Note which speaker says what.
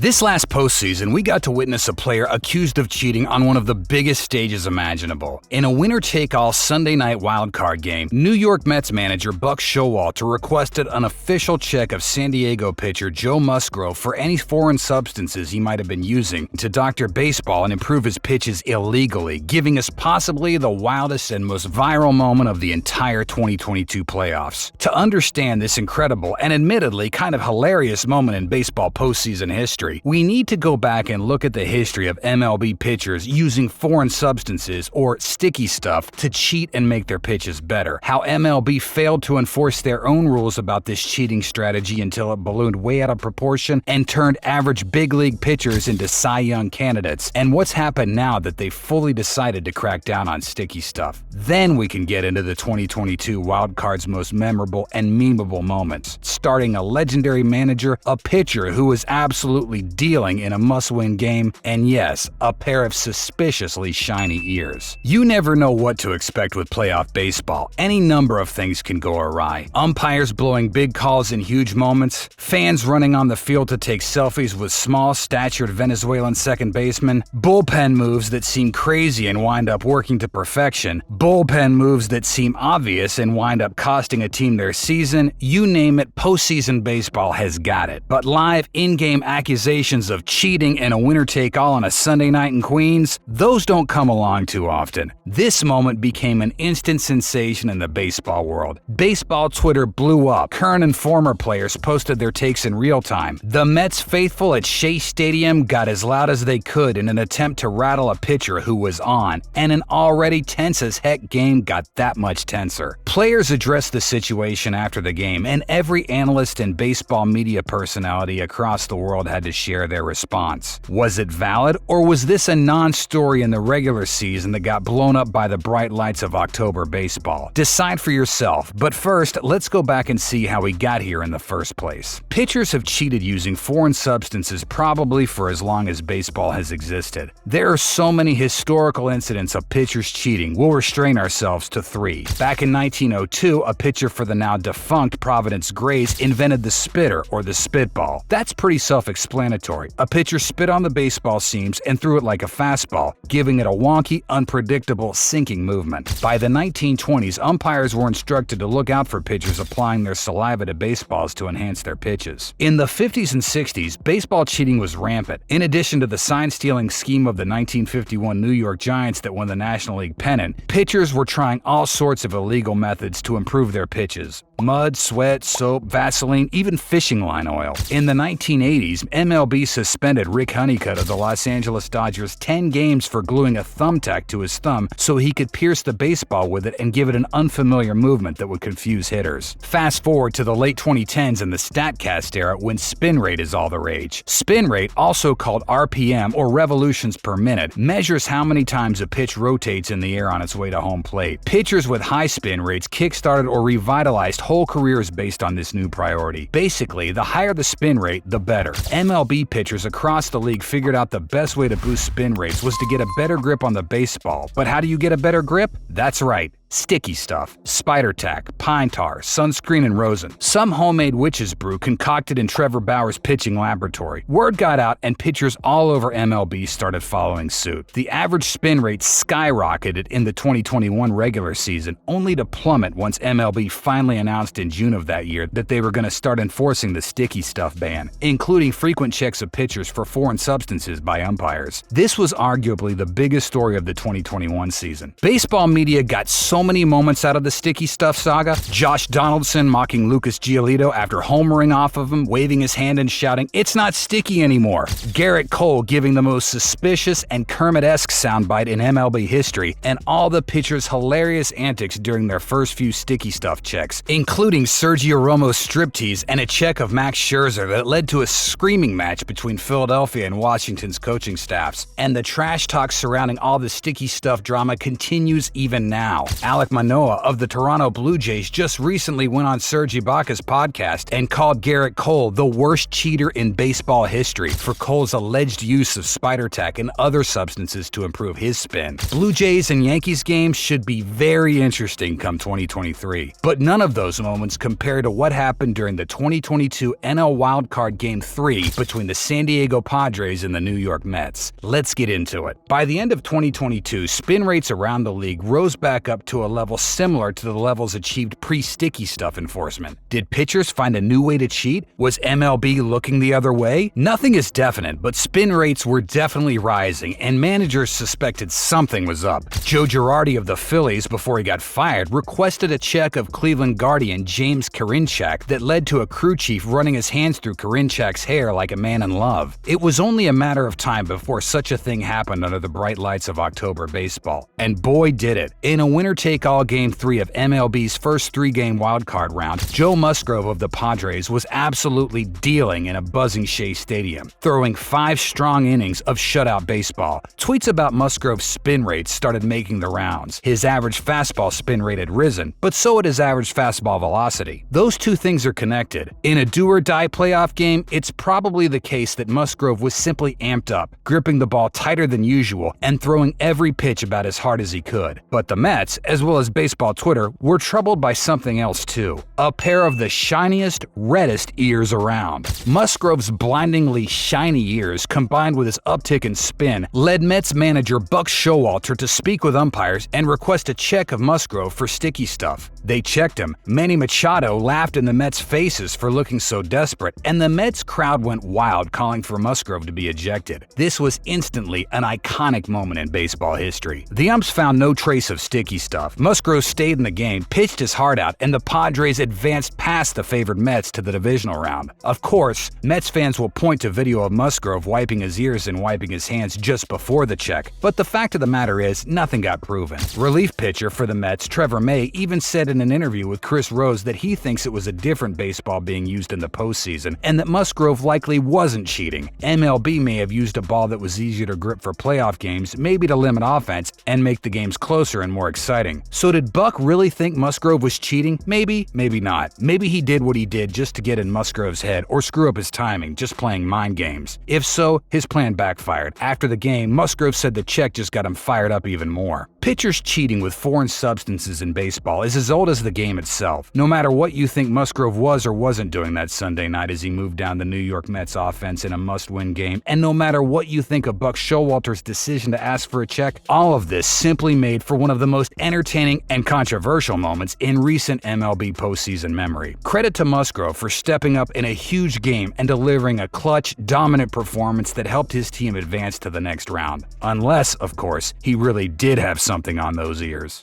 Speaker 1: This last postseason, we got to witness a player accused of cheating on one of the biggest stages imaginable. In a winner-take-all Sunday night wildcard game, New York Mets manager Buck Showalter requested an official check of San Diego pitcher Joe Musgrove for any foreign substances he might have been using to doctor baseball and improve his pitches illegally, giving us possibly the wildest and most viral moment of the entire 2022 playoffs. To understand this incredible and admittedly kind of hilarious moment in baseball postseason history, we need to go back and look at the history of MLB pitchers using foreign substances or sticky stuff to cheat and make their pitches better. How MLB failed to enforce their own rules about this cheating strategy until it ballooned way out of proportion and turned average big league pitchers into Cy Young candidates. And what's happened now that they've fully decided to crack down on sticky stuff. Then we can get into the 2022 wildcard's most memorable and memeable moments, starting a legendary manager, a pitcher who was absolutely dealing in a must-win game, and yes, a pair of suspiciously shiny ears. You never know what to expect with playoff baseball. Any number of things can go awry. Umpires blowing big calls in huge moments, fans running on the field to take selfies with small-statured Venezuelan second basemen, bullpen moves that seem crazy and wind up working to perfection, bullpen moves that seem obvious and wind up costing a team their season. You name it, postseason baseball has got it. But live in-game accusations of cheating and a winner-take-all on a Sunday night in Queens, those don't come along too often. This moment became an instant sensation in the baseball world. Baseball Twitter blew up. Current and former players posted their takes in real time. The Mets faithful at Shea Stadium got as loud as they could in an attempt to rattle a pitcher who was on, and an already tense as heck game got that much tenser. Players addressed the situation after the game, and every analyst and baseball media personality across the world had to share their response. Was it valid, or was this a non-story in the regular season that got blown up by the bright lights of October baseball? Decide for yourself, but first, let's go back and see how we got here in the first place. Pitchers have cheated using foreign substances probably for as long as baseball has existed. There are so many historical incidents of pitchers cheating, we'll restrain ourselves to 3. Back in 1902, a pitcher for the now defunct Providence Grays invented the spitter, or the spitball. That's pretty self-explanatory. A pitcher spit on the baseball seams and threw it like a fastball, giving it a wonky, unpredictable, sinking movement. By the 1920s, umpires were instructed to look out for pitchers applying their saliva to baseballs to enhance their pitches. In the 50s and 60s, baseball cheating was rampant. In addition to the sign-stealing scheme of the 1951 New York Giants that won the National League pennant, pitchers were trying all sorts of illegal methods to improve their pitches. Mud, sweat, soap, Vaseline, even fishing line oil. In the 1980s, MLB suspended Rick Honeycutt of the Los Angeles Dodgers 10 games for gluing a thumbtack to his thumb so he could pierce the baseball with it and give it an unfamiliar movement that would confuse hitters. Fast forward to the late 2010s and the StatCast era when spin rate is all the rage. Spin rate, also called RPM or revolutions per minute, measures how many times a pitch rotates in the air on its way to home plate. Pitchers with high spin rates kickstarted or revitalized whole careers based on this new priority. Basically, the higher the spin rate, the better. MLB pitchers across the league figured out the best way to boost spin rates was to get a better grip on the baseball. But how do you get a better grip? That's right. Sticky stuff, spider tack, pine tar, sunscreen, and rosin. Some homemade witch's brew concocted in Trevor Bauer's pitching laboratory. Word got out and pitchers all over MLB started following suit. The average spin rate skyrocketed in the 2021 regular season, only to plummet once MLB finally announced in June of that year that they were going to start enforcing the sticky stuff ban, including frequent checks of pitchers for foreign substances by umpires. This was arguably the biggest story of the 2021 season. Baseball media got so many moments out of the sticky stuff saga. Josh Donaldson mocking Lucas Giolito after homering off of him, waving his hand and shouting, "It's not sticky anymore." Garrett Cole giving the most suspicious and Kermit-esque soundbite in MLB history, and all the pitchers' hilarious antics during their first few sticky stuff checks, including Sergio Romo's striptease and a check of Max Scherzer that led to a screaming match between Philadelphia and Washington's coaching staffs. And the trash talk surrounding all the sticky stuff drama continues even now. Alek Manoah of the Toronto Blue Jays just recently went on Serge Ibaka's podcast and called Garrett Cole the worst cheater in baseball history for Cole's alleged use of spider tack and other substances to improve his spin. Blue Jays and Yankees games should be very interesting come 2023, but none of those moments compare to what happened during the 2022 NL Wildcard Game 3 between the San Diego Padres and the New York Mets. Let's get into it. By the end of 2022, spin rates around the league rose back up to a level similar to the levels achieved pre-sticky stuff enforcement. Did pitchers find a new way to cheat? Was MLB looking the other way? Nothing is definite, but spin rates were definitely rising, and managers suspected something was up. Joe Girardi of the Phillies, before he got fired, requested a check of Cleveland Guardian James Karinchak that led to a crew chief running his hands through Karinchak's hair like a man in love. It was only a matter of time before such a thing happened under the bright lights of October baseball. And boy did it. In a winner-take-all Game 3 of MLB's first three-game wildcard round, Joe Musgrove of the Padres was absolutely dealing in a buzzing Shea Stadium, throwing 5 strong innings of shutout baseball. Tweets about Musgrove's spin rates started making the rounds. His average fastball spin rate had risen, but so had his average fastball velocity. Those two things are connected. In a do-or-die playoff game, it's probably the case that Musgrove was simply amped up, gripping the ball tighter than usual and throwing every pitch about as hard as he could. But the Mets, as well as baseball Twitter, were troubled by something else too. A pair of the shiniest, reddest ears around. Musgrove's blindingly shiny ears, combined with his uptick in spin, led Mets manager Buck Showalter to speak with umpires and request a check of Musgrove for sticky stuff. They checked him. Manny Machado laughed in the Mets' faces for looking so desperate, and the Mets crowd went wild, calling for Musgrove to be ejected. This was instantly an iconic moment in baseball history. The umps found no trace of sticky stuff. Musgrove stayed in the game, pitched his heart out, and the Padres advanced past the favored Mets to the divisional round. Of course, Mets fans will point to video of Musgrove wiping his ears and wiping his hands just before the check, but the fact of the matter is, nothing got proven. Relief pitcher for the Mets, Trevor May, even said in an interview with Chris Rose that he thinks it was a different baseball being used in the postseason, and that Musgrove likely wasn't cheating. MLB may have used a ball that was easier to grip for playoff games, maybe to limit offense and make the games closer and more exciting. So did Buck really think Musgrove was cheating? Maybe, maybe not. Maybe he did what he did just to get in Musgrove's head or screw up his timing, just playing mind games. If so, his plan backfired. After the game, Musgrove said the check just got him fired up even more. Pitchers cheating with foreign substances in baseball is as old as the game itself. No matter what you think Musgrove was or wasn't doing that Sunday night as he moved down the New York Mets offense in a must-win game, and no matter what you think of Buck Showalter's decision to ask for a check, all of this simply made for one of the most entertaining and controversial moments in recent MLB postseason memory. Credit to Musgrove for stepping up in a huge game and delivering a clutch, dominant performance that helped his team advance to the next round. Unless, of course, he really did have something on those ears.